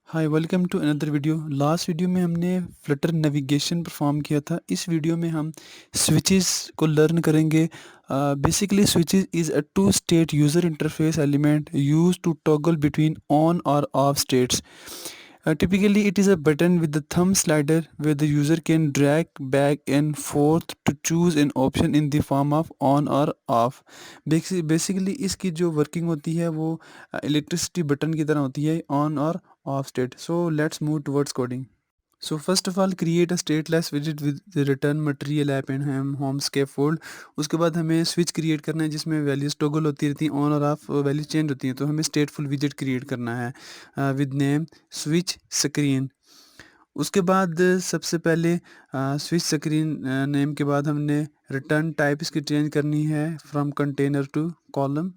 Hi welcome to another video. Last video में हमने Flutter navigation perform किया था। इस वीडियो में हम स्विचेस को लर्न करेंगे। Basically switches is a two state user interface element use to toggle between on और off states. Typically, it is a button with the thumb slider where the user can drag back and forth to choose an option in the form of on or off. Basically, इसकी जो working होती है वो electricity button की तरह होती है, on और of state. So let's move towards coding. So first of all create a stateless widget with the return material app and home scaffold। उसके बाद हमें स्विच क्रिएट करना है जिसमें वैल्यूज टॉगल होती रहती हैं, ऑन और ऑफ वैल्यूज चेंज होती हैं। तो हमें स्टेटफुल विजेट क्रिएट करना है विद नेम स्विच स्क्रीन। उसके बाद सबसे पहले स्विच स्क्रीन नेम के बाद हमने रिटर्न टाइप इसकी चेंज करनी है from container to column.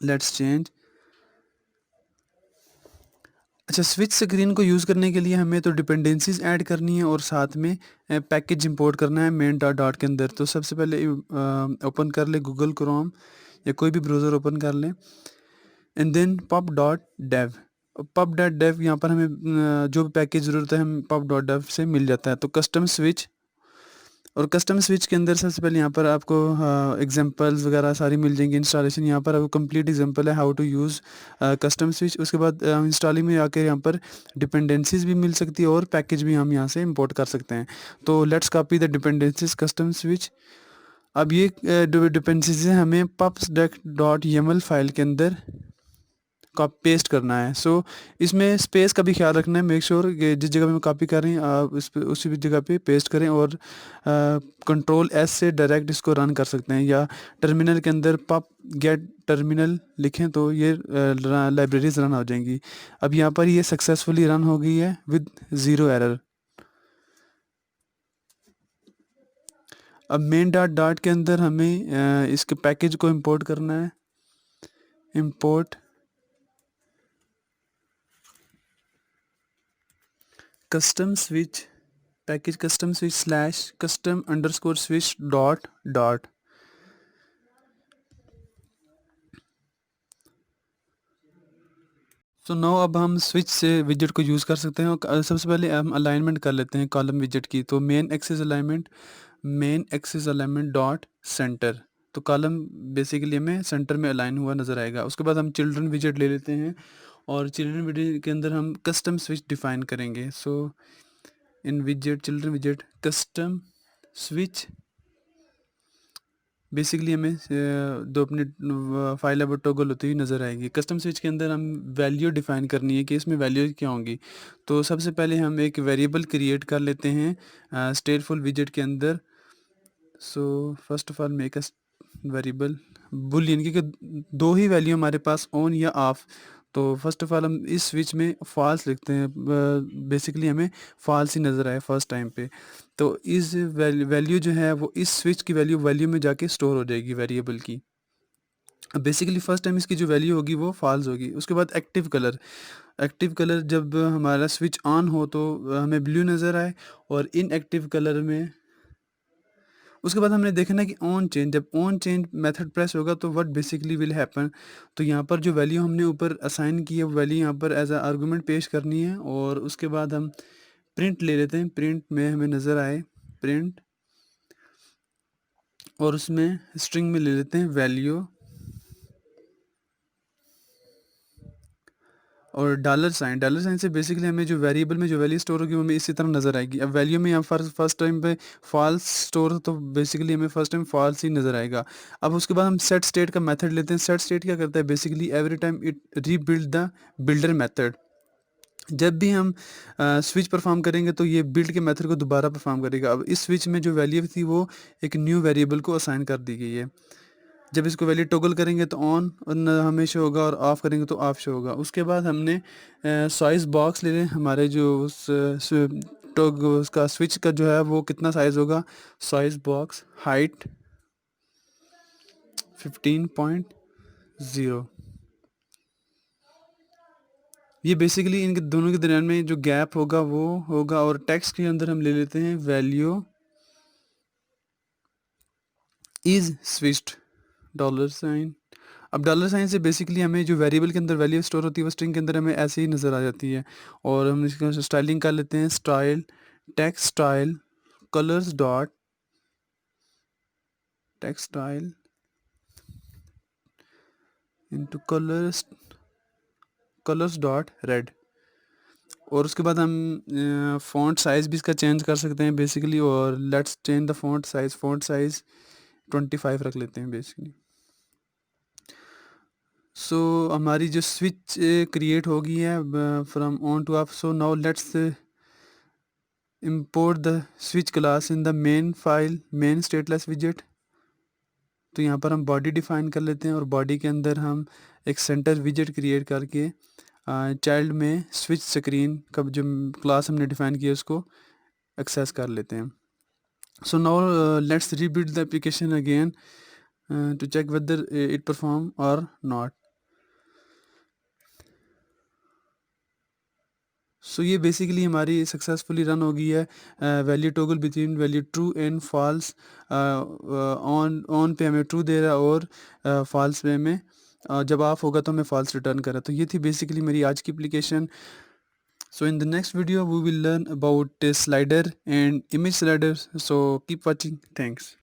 Let's change. अच्छा, स्विच स्क्रीन को यूज़ करने के लिए हमें तो डिपेंडेंसीज ऐड करनी है और साथ में पैकेज इंपोर्ट करना है मेन डॉट डॉट के अंदर। तो सबसे पहले ओपन कर ले गूगल क्रोम या कोई भी ब्राउज़र ओपन कर लें and then pub dot dev. Pub dot dev यहाँ पर हमें जो भी पैकेज ज़रूरत है हम पब डॉट डेव से मिल जाता है। तो कस्टम स्विच, और कस्टम स्विच के अंदर सबसे पहले यहाँ पर आपको एग्जांपल्स वगैरह सारी मिल जाएंगी। इंस्टॉलेशन यहाँ पर आपको कंप्लीट एग्जांपल है how to use custom switch. उसके बाद इंस्टॉलिंग में आकर यहाँ पर डिपेंडेंसीज भी मिल सकती है और पैकेज भी हम यहाँ से इंपोर्ट कर सकते हैं। तो let's copy the dependencies custom switch. अब ये डिपेंडेंसीज हमें pubsdec.yaml फाइल के अंदर कॉपी पेस्ट करना है। सो इसमें स्पेस का भी ख्याल रखना है। मेक श्योर कि जिस जगह पे मैं कॉपी कर रही हूँ आप इस पे उसी भी जगह पे पेस्ट करें और कंट्रोल एस से डायरेक्ट इसको रन कर सकते हैं या टर्मिनल के अंदर पब गेट टर्मिनल लिखें तो ये लाइब्रेरीज रन हो जाएंगी। अब यहाँ पर ये सक्सेसफुली रन हो गई है विद ज़ीरो एरर। अब मेन डॉट डॉट के अंदर हमें इसके पैकेज को इंपोर्ट करना है। Import custom switch package custom switch slash custom underscore switch dot dot. So no अब हम स्विच से विजेट को यूज़ कर सकते हैं। और सबसे पहले हम अलाइनमेंट कर लेते हैं कॉलम विजेट की। तो main axis alignment dot centre. तो कॉलम बेसिकली हमें सेंटर में अलाइन हुआ नज़र आएगा। उसके बाद हम चिल्ड्रन विजेट ले लेते हैं और चिल्ड्रन विजेट के अंदर हम कस्टम स्विच डिफाइन करेंगे। सो इन विजेट चिल्ड्रन विजेट कस्टम स्विच बेसिकली हमें दो अपने फाइल अब टॉगल होती हुई नज़र आएगी। कस्टम स्विच के अंदर हम वैल्यू डिफाइन करनी है कि इसमें वैल्यू क्या होंगी। तो सबसे पहले हम एक वेरिएबल क्रिएट कर लेते हैं स्टेटफुल विजेट के अंदर। So first of all make a variable Boolean, क्योंकि दो ही वैल्यू हमारे पास ऑन या ऑफ। तो फर्स्ट ऑफ ऑल हम इस स्विच में फॉल्स लिखते हैं। बेसिकली हमें फॉल्स ही नज़र आए फर्स्ट टाइम पे। तो इस वैल्यू जो है वो इस स्विच की वैल्यू में जाके स्टोर हो जाएगी वेरिएबल की। अब बेसिकली फर्स्ट टाइम इसकी जो वैल्यू होगी वो फॉल्स होगी। उसके बाद एक्टिव कलर जब हमारा स्विच ऑन हो तो हमें ब्लू नज़र आए और इनएक्टिव कलर में। उसके बाद हमने देखना कि ऑन चेंज, जब ऑन चेंज मेथड प्रेस होगा तो व्हाट बेसिकली विल हैपन। तो यहाँ पर जो वैल्यू हमने ऊपर असाइन की है वो वैल्यू यहाँ पर एज अ आर्गूमेंट पेश करनी है। और उसके बाद हम प्रिंट ले लेते हैं। प्रिंट में हमें नज़र आए प्रिंट, और उसमें स्ट्रिंग में ले लेते हैं वैल्यू और डॉलर साइन से बेसिकली हमें जो वेरिएबल में जो वैल्यू स्टोर होगी वो हमें इसी तरह नज़र आएगी। अब वैल्यू में यहाँ फर्स्ट टाइम पे फॉल्स स्टोर हो तो बेसिकली हमें फर्स्ट टाइम फॉल्स ही नज़र आएगा। अब उसके बाद हम सेट स्टेट का मेथड लेते हैं। सेट स्टेट क्या करता है, basically every time it rebuild the builder method. जब भी हम स्विच परफॉर्म करेंगे तो ये बिल्ड के मेथड को दोबारा परफॉर्म करेगा। अब इस स्विच में जो वैल्यू थी वो एक न्यू वेरिएबल को असाइन कर दी गई है। जब इसको वैल्यू टॉगल करेंगे तो ऑन हमें शो होगा और ऑफ करेंगे तो ऑफ शो होगा। उसके बाद हमने साइज़ बॉक्स ले लें। हमारे जो उसका स्विच का जो है वो कितना साइज़ होगा, साइज़ बॉक्स हाइट 15.0। ये बेसिकली इनके दोनों के दरमियान में जो गैप होगा वो होगा। और टेक्स्ट के अंदर हम ले लेते हैं वैल्यू इज़ स्विच्ड $। अब डॉलर साइन से बेसिकली हमें जो वेरिएबल के अंदर वैल्यू स्टोर होती है वो स्ट्रिंग के अंदर हमें ऐसे ही नज़र आ जाती है। और हम इसका स्टाइलिंग कर लेते हैं, style text style colours dot text style into colours dot red. और उसके बाद हम फ़ॉन्ट साइज़ भी इसका चेंज कर सकते हैं बेसिकली। और let's change the font size 25 रख लेते हैं बेसिकली। सो हमारी जो स्विच क्रिएट हो गई है from on two of. So now let's import the switch class in the main file main stateless widget। तो यहाँ पर हम बॉडी डिफाइन कर लेते हैं और बॉडी के अंदर हम एक सेंटर विजेट क्रिएट करके चाइल्ड में स्विच स्क्रीन का जो क्लास हमने डिफाइन किया उसको एक्सेस कर लेते हैं। So now let's rebuild the application again to check whether it perform और नॉट। सो ये बेसिकली हमारी सक्सेसफुली रन हो गई है। Value toggle between value true and false. On पे हमें ट्रू दे रहा है और फॉल्स पे हमें जब ऑफ होगा तो हमें फॉल्स रिटर्न करा। तो ये थी बेसिकली मेरी आज की application. So in the next video we will learn about slider and image slider. So keep watching, thanks.